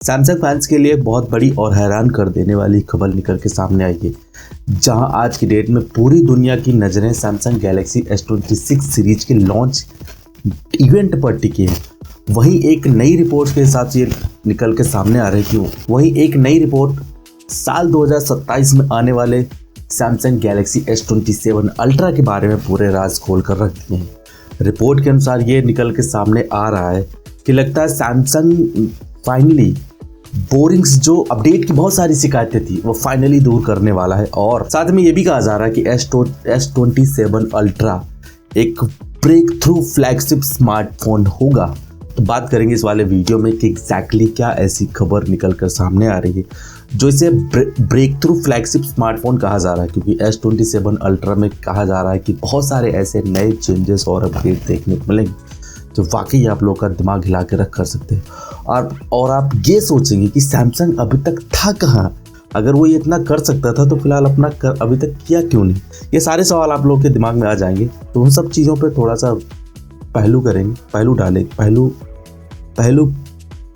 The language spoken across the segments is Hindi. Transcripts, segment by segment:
सैमसंग फैंस के लिए बहुत बड़ी और हैरान कर देने वाली खबर निकल के सामने आई है, जहां आज की डेट में पूरी दुनिया की नज़रें सैमसंग गैलेक्सी S26 सीरीज के लॉन्च इवेंट पर टिकी हैं। वहीं एक नई रिपोर्ट के हिसाब से ये निकल के सामने आ रही है कि वहीं एक नई रिपोर्ट साल 2027 में आने वाले सैमसंग गैलेक्सी S27 अल्ट्रा के बारे में पूरे राज खोल कर रख दिए हैं। रिपोर्ट के अनुसार ये निकल के सामने आ रहा है कि लगता है सैमसंग फाइनली बोरिंग्स जो अपडेट की बहुत सारी शिकायतें थी वो फाइनली दूर करने वाला है। और साथ में ये भी कहा जा रहा है कि S27 अल्ट्रा एक ब्रेक थ्रू फ्लैगशिप स्मार्टफोन होगा। तो बात करेंगे इस वाले वीडियो में कि एग्जैक्टली क्या ऐसी खबर निकल कर सामने आ रही है जो इसे ब्रेक थ्रू फ्लैगशिप स्मार्टफोन कहा जा रहा है, क्योंकि S27 अल्ट्रा में कहा जा रहा है कि बहुत सारे ऐसे नए चेंजेस और अपडेट देखने को मिलेंगे जो वाकई आप लोग का दिमाग हिला के रख कर सकते हैं। और आप ये सोचेंगे कि सैमसंग अभी तक था कहाँ, अगर वो ये इतना कर सकता था तो फिलहाल अभी तक किया क्यों नहीं। ये सारे सवाल आप लोग के दिमाग में आ जाएंगे, तो उन सब चीज़ों पे थोड़ा सा पहलू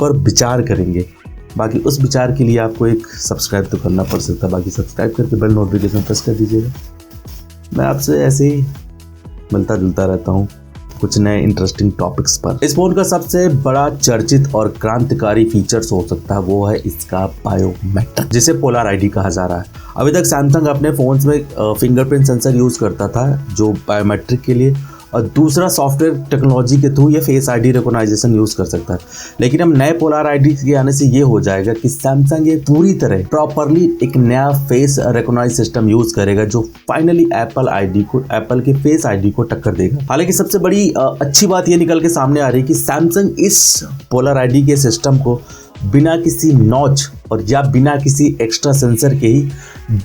पर विचार करेंगे। बाकी उस विचार के लिए आपको एक सब्सक्राइब तो करना पड़ सकता है, बाकी सब्सक्राइब करके बेल नोटिफिकेशन प्रेस कर दीजिएगा। मैं आपसे ऐसे ही मिलता जुलता रहता हूँ कुछ नए इंटरेस्टिंग टॉपिक्स पर। इस फोन का सबसे बड़ा चर्चित और क्रांतिकारी फीचर्स हो सकता है वो है इसका बायोमेट्रिक, जिसे पोलर आईडी कहा जा रहा है। अभी तक सैमसंग अपने फोन्स में फिंगरप्रिंट सेंसर यूज करता था जो बायोमेट्रिक के लिए, और दूसरा सॉफ्टवेयर टेक्नोलॉजी के थ्रू ये फेस आईडी रिकॉग्नाइजेशन यूज कर सकता है। लेकिन अब नए पोलर आईडी के आने से ये हो जाएगा कि सैमसंग ये पूरी तरह प्रॉपरली एक नया फेस रिकॉग्नाइज सिस्टम यूज करेगा जो फाइनली एप्पल के फेस आईडी को टक्कर देगा। हालांकि सबसे बड़ी अच्छी बात ये निकल के सामने आ रही है कि सैमसंग इस पोलर आईडी के सिस्टम को बिना किसी नॉच और या बिना किसी एक्स्ट्रा सेंसर के ही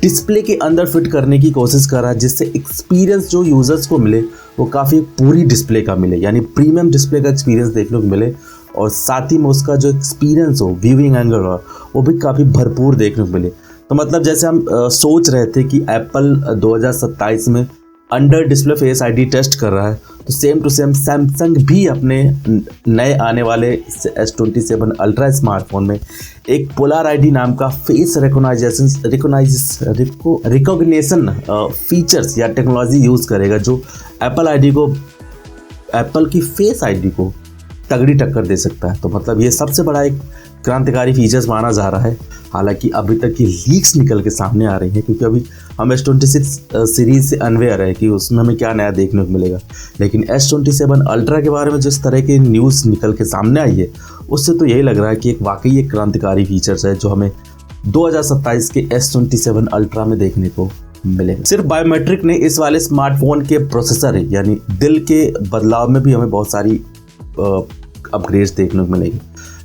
डिस्प्ले के अंदर फिट करने की कोशिश कर रहा है, जिससे एक्सपीरियंस जो यूजर्स को मिले वो काफ़ी पूरी डिस्प्ले का मिले, यानी प्रीमियम डिस्प्ले का एक्सपीरियंस देखने को मिले। और साथ ही में उसका जो एक्सपीरियंस हो, व्यूइंग एंगल हो, वो भी काफ़ी भरपूर देखने को मिले। तो मतलब जैसे हम सोच रहे थे कि एप्पल 2027 में under display face ID test कर रहा है, तो सेम टू सेम सैमसंग भी अपने नए आने वाले S27 अल्ट्रा स्मार्टफोन में एक पोलर आईडी नाम का फेस रिकॉग्निशन फीचर्स या टेक्नोलॉजी यूज़ करेगा जो एप्पल की फेस आईडी को तगड़ी टक्कर दे सकता है। तो मतलब ये सबसे बड़ा एक क्रांतिकारी फीचर्स माना जा रहा है। हालांकि अभी तक की लीक्स निकल के सामने आ रही हैं, क्योंकि अभी हम S26 सीरीज से अनवेयर है कि उसमें हमें क्या नया देखने को मिलेगा। लेकिन S27 अल्ट्रा के बारे में जिस तरह की न्यूज़ निकल के सामने आई है उससे तो यही लग रहा है कि एक वाकई एक क्रांतिकारी फीचर्स है जो हमें 2027 के S27 अल्ट्रा में देखने को मिलेगा। सिर्फ बायोमेट्रिक ने इस वाले स्मार्टफोन के प्रोसेसर यानी दिल के बदलाव में भी हमें बहुत सारी अपग्रेड्स देखने को मिलेगी।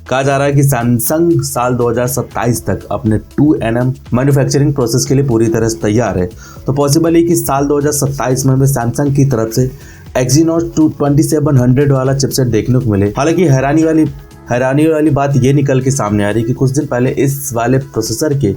कहा जा रहा है कि सैमसंग साल 2027 तक अपने 2nm मैन्युफैक्चरिंग प्रोसेस के लिए पूरी तरह से तैयार है। तो पॉसिबल है कि साल 2027 में सैमसंग की तरफ से Exynos 2700 वाला चिपसेट देखने को मिले। हालांकि हैरानी वाली बात ये निकल के सामने आ रही है कि कुछ दिन पहले इस वाले प्रोसेसर के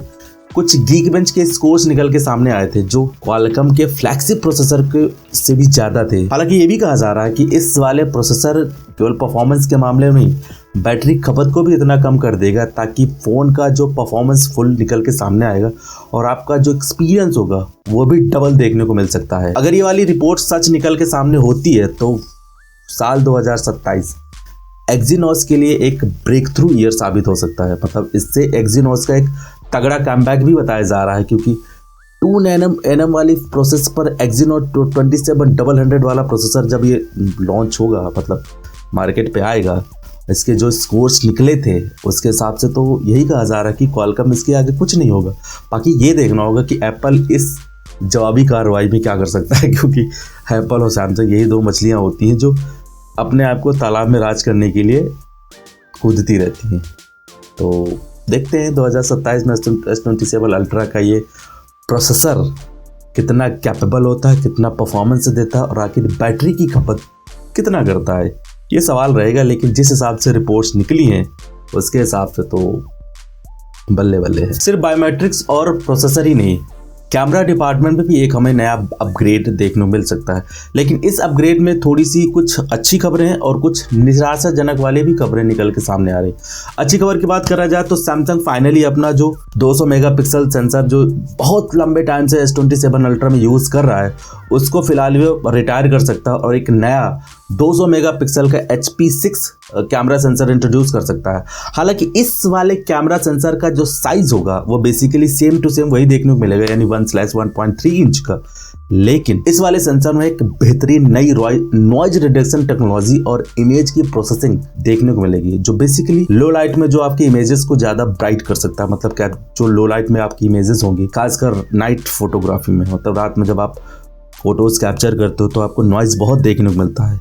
कुछ गीकबेंच के स्कोर्स निकल के सामने आए थे जो क्वालकॉम के फ्लैगशिप प्रोसेसर के से भी ज़्यादा थे। हालांकि ये भी कहा जा रहा है कि इस वाले प्रोसेसर केवल परफॉर्मेंस के मामले में बैटरी खपत को भी इतना कम कर देगा ताकि फ़ोन का जो परफॉर्मेंस फुल निकल के सामने आएगा और आपका जो एक्सपीरियंस होगा वो भी डबल देखने को मिल सकता है। अगर ये वाली रिपोर्ट सच निकल के सामने होती है तो साल 2027 Exynos के लिए एक ब्रेक थ्रू ईयर साबित हो सकता है। मतलब इससे Exynos का एक तगड़ा कमबैक भी बताया जा रहा है, क्योंकि 2nm वाली प्रोसेस पर Exynos 2700 वाला प्रोसेसर जब ये लॉन्च होगा, मतलब मार्केट पे आएगा, इसके जो स्कोर्स निकले थे उसके हिसाब से तो यही कहा जा रहा है कि क्वालकॉम इसके आगे कुछ नहीं होगा। बाकी ये देखना होगा कि एप्पल इस जवाबी कार्रवाई में क्या कर सकता है, क्योंकि एप्पल और सैमसंग यही दो मछलियाँ होती हैं जो अपने आप को तालाब में राज करने के लिए कूदती रहती हैं। तो देखते हैं 2027 में S27 अल्ट्रा का ये प्रोसेसर कितना कैपेबल होता है, कितना परफॉर्मेंस देता है और आखिर बैटरी की खपत कितना करता है, ये सवाल रहेगा। लेकिन जिस हिसाब से रिपोर्ट्स निकली हैं उसके हिसाब से तो बल्ले बल्ले है। सिर्फ बायोमेट्रिक्स और प्रोसेसर ही नहीं, कैमरा डिपार्टमेंट में भी एक हमें नया अपग्रेड देखने को मिल सकता है। लेकिन इस अपग्रेड में थोड़ी सी कुछ अच्छी खबरें हैं और कुछ निराशाजनक वाली भी खबरें निकल के सामने आ रही। अच्छी खबर की बात करा जाए तो सैमसंग फाइनली अपना जो 200 मेगापिक्सल सेंसर जो बहुत लंबे टाइम से S27 अल्ट्रा में यूज़ कर रहा है उसको फिलहाल वो रिटायर कर सकता है और एक नया 200 मेगापिक्सल का HP6 कैमरा सेंसर इंट्रोड्यूस कर सकता है। हालांकि इस वाले कैमरा सेंसर का जो साइज होगा वो बेसिकली सेम टू सेम वही देखने को मिलेगा, यानी 1/1.3 इंच का। लेकिन इस वाले सेंसर में एक बेहतरीन नई नॉइज रिडक्शन टेक्नोलॉजी और इमेज की प्रोसेसिंग देखने को मिलेगी, जो बेसिकली लो लाइट में जो आपके इमेजेस को ज़्यादा ब्राइट कर सकता है। मतलब क्या, जो लो लाइट में आपकी इमेजेस होंगी, खासकर नाइट फोटोग्राफी में, मतलब रात में जब आप फोटोज़ कैप्चर करते हो तो आपको नॉइज़ बहुत देखने को मिलता है,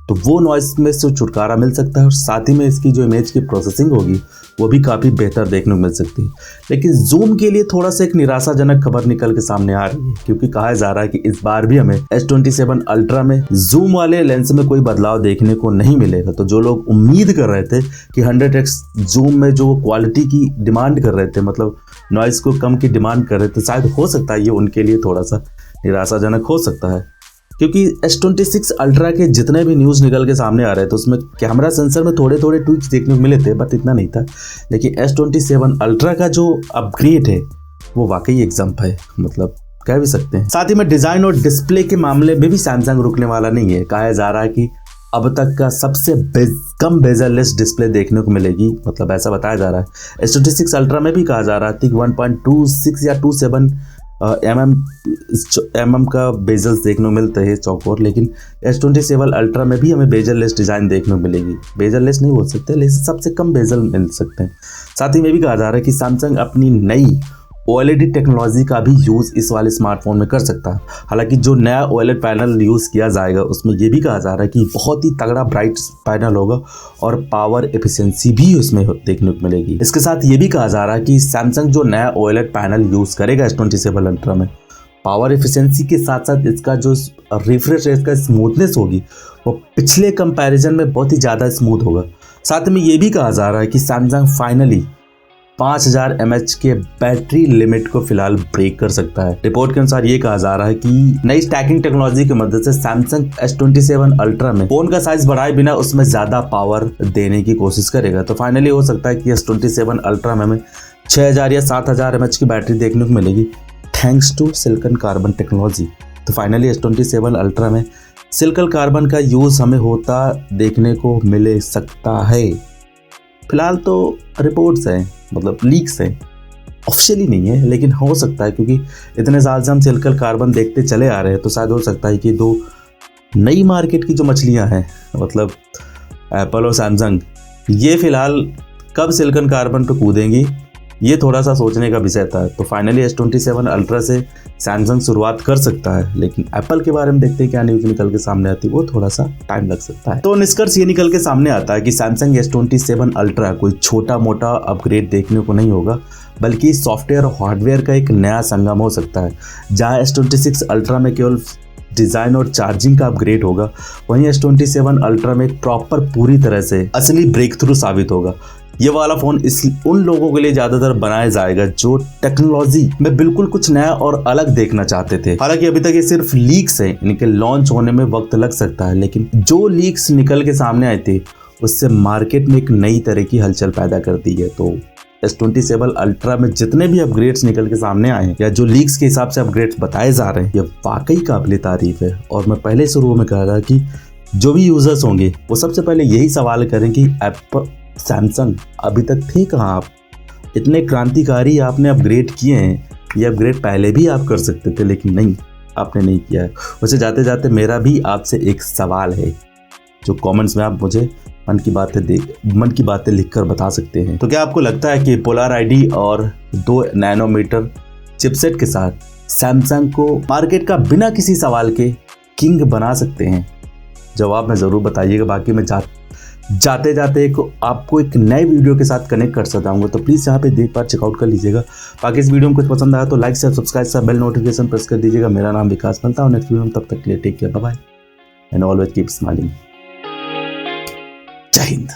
तो वो नॉइज़ में से छुटकारा मिल सकता है और साथ ही में इसकी जो इमेज की प्रोसेसिंग होगी वो भी काफ़ी बेहतर देखने को मिल सकती है। लेकिन जूम के लिए थोड़ा सा एक निराशाजनक खबर निकल के सामने आ रही है, क्योंकि कहा जा रहा है कि इस बार भी हमें S27 अल्ट्रा में जूम वाले लेंस में कोई बदलाव देखने को नहीं मिलेगा। तो जो लोग उम्मीद कर रहे थे कि 100x जूम में जो क्वालिटी की डिमांड कर रहे थे, मतलब नॉइज़ को कम की डिमांड कर रहे थे, शायद हो सकता है ये उनके लिए थोड़ा सा निराशाजनक हो सकता है। क्योंकि S26 अल्ट्रा के जितने भी न्यूज़ निकल के सामने आ रहे थे उसमें कैमरा सेंसर में थोड़े थोड़े ट्विक्स देखने को मिले थे, बट इतना नहीं था। लेकिन S27 अल्ट्रा का जो अपग्रेड है वो वाकई एक जंप है, मतलब कह भी सकते हैं। साथ ही में डिज़ाइन और डिस्प्ले के मामले में भी सैमसंग रुकने वाला नहीं है। कहा जा रहा है कि अब तक का सबसे कम बेजललेस डिस्प्ले देखने को मिलेगी, मतलब ऐसा बताया जा रहा है। S26 अल्ट्रा में भी कहा जा रहा है 1.26 या 27 mm का बेजल्स देखने को मिलते हैं चौकोर, लेकिन S27 अल्ट्रा में भी हमें बेजललेस डिज़ाइन देखने को मिलेगी। बेजललेस नहीं बोल सकते, लेकिन सबसे कम बेजल मिल सकते हैं। साथ ही में भी कहा जा रहा है कि सैमसंग अपनी नई OLED टेक्नोलॉजी का भी यूज़ इस वाले स्मार्टफोन में कर सकता है। हालांकि जो नया OLED पैनल यूज़ किया जाएगा उसमें ये भी कहा जा रहा है कि बहुत ही तगड़ा ब्राइट पैनल होगा और पावर एफिशिएंसी भी उसमें देखने को मिलेगी। इसके साथ ये भी कहा जा रहा है कि सैमसंग जो नया OLED पैनल यूज़ करेगा S27 अल्ट्रा में, पावर एफिशिएंसी के साथ साथ इसका जो रिफ्रेश रेट का स्मूथनेस होगी वो पिछले कंपैरिजन में बहुत ही ज़्यादा स्मूथ होगा। साथ में ये भी कहा जा रहा है कि सैमसंग फाइनली 5000 mAh के बैटरी लिमिट को फिलहाल ब्रेक कर सकता है। रिपोर्ट के अनुसार ये कहा जा रहा है कि नई स्टैकिंग टेक्नोलॉजी की मदद से सैमसंग S27 अल्ट्रा में फोन का साइज बढ़ाए बिना उसमें ज्यादा पावर देने की कोशिश करेगा। तो फाइनली हो सकता है कि S27 अल्ट्रा में हमें 6000 या 7000 mAh की बैटरी देखने को मिलेगी, thanks to silicon carbon technology. तो फाइनली S27 अल्ट्रा में सिलिकॉन कार्बन का यूज हमें होता देखने को मिल सकता है। फिलहाल तो रिपोर्ट्स हैं, मतलब लीक्स हैं, ऑफिशियली नहीं है, लेकिन हो सकता है क्योंकि इतने साल से हम सिलिकॉन कार्बन देखते चले आ रहे हैं, तो शायद हो सकता है कि दो नई मार्केट की जो मछलियां हैं, मतलब एप्पल और सैमसंग, ये फिलहाल कब सिलिकॉन कार्बन पे कूदेंगी ये थोड़ा सा सोचने का विषय था। तो फाइनली S27 अल्ट्रा से सैमसंग शुरुआत कर सकता है, लेकिन एप्पल के बारे में देखते हैं क्या न्यूज़ निकल के सामने आती है, वो थोड़ा सा टाइम लग सकता है। तो निष्कर्ष ये निकल के सामने आता है कि सैमसंग S27 अल्ट्रा कोई छोटा मोटा अपग्रेड देखने को नहीं होगा, बल्कि सॉफ्टवेयर और हार्डवेयर का एक नया संगम हो सकता है। जहाँ S26 अल्ट्रा में केवल डिज़ाइन और चार्जिंग का अपग्रेड होगा, वहीं S27 अल्ट्रा में एक प्रॉपर पूरी तरह से असली ब्रेक थ्रू साबित होगा। ये वाला फ़ोन उन लोगों के लिए ज़्यादातर बनाया जाएगा जो टेक्नोलॉजी में बिल्कुल कुछ नया और अलग देखना चाहते थे। हालांकि अभी तक ये सिर्फ लीक्स हैं, इनके लॉन्च होने में वक्त लग सकता है, लेकिन जो लीक्स निकल के सामने आए थे उससे मार्केट में एक नई तरह की हलचल पैदा कर दी है। तो S27 अल्ट्रा में जितने भी अपग्रेड्स निकल के सामने आए हैं या जो लीक्स के हिसाब से अपग्रेड्स बताए जा रहे हैं, ये वाकई काबिल तारीफ है। और मैं पहले शुरू में कह रहा कि जो भी यूजर्स होंगे वो सबसे पहले यही सवाल करें कि एप्पल सैमसंग अभी तक थे कहाँ आप? इतने क्रांतिकारी आपने अपग्रेड किए हैं, ये अपग्रेड पहले भी आप कर सकते थे, लेकिन नहीं, आपने नहीं किया है। वैसे जाते जाते मेरा भी आपसे एक सवाल है जो कमेंट्स में आप मुझे मन की बातें लिखकर बता सकते हैं। तो क्या आपको लगता है कि पोलर आईडी और 2 नैनोमीटर चिपसेट के साथ सैमसंग को मार्केट का बिना किसी सवाल के किंग बना सकते हैं? जवाब में ज़रूर बताइएगा। बाकी मैं जाते जाते आपको एक नए वीडियो के साथ कनेक्ट कर सकता हूँ, तो प्लीज़ यहाँ पे देख बार चेकआउट कर लीजिएगा। बाकी इस वीडियो में कुछ पसंद आया तो लाइक से सब्सक्राइब से बेल नोटिफिकेशन प्रेस कर दीजिएगा। मेरा नाम विकास, मिलता हूँ नेक्स्ट वीडियो में, तब तक के लिए take care, bye bye and always keep smiling. जय हिंद।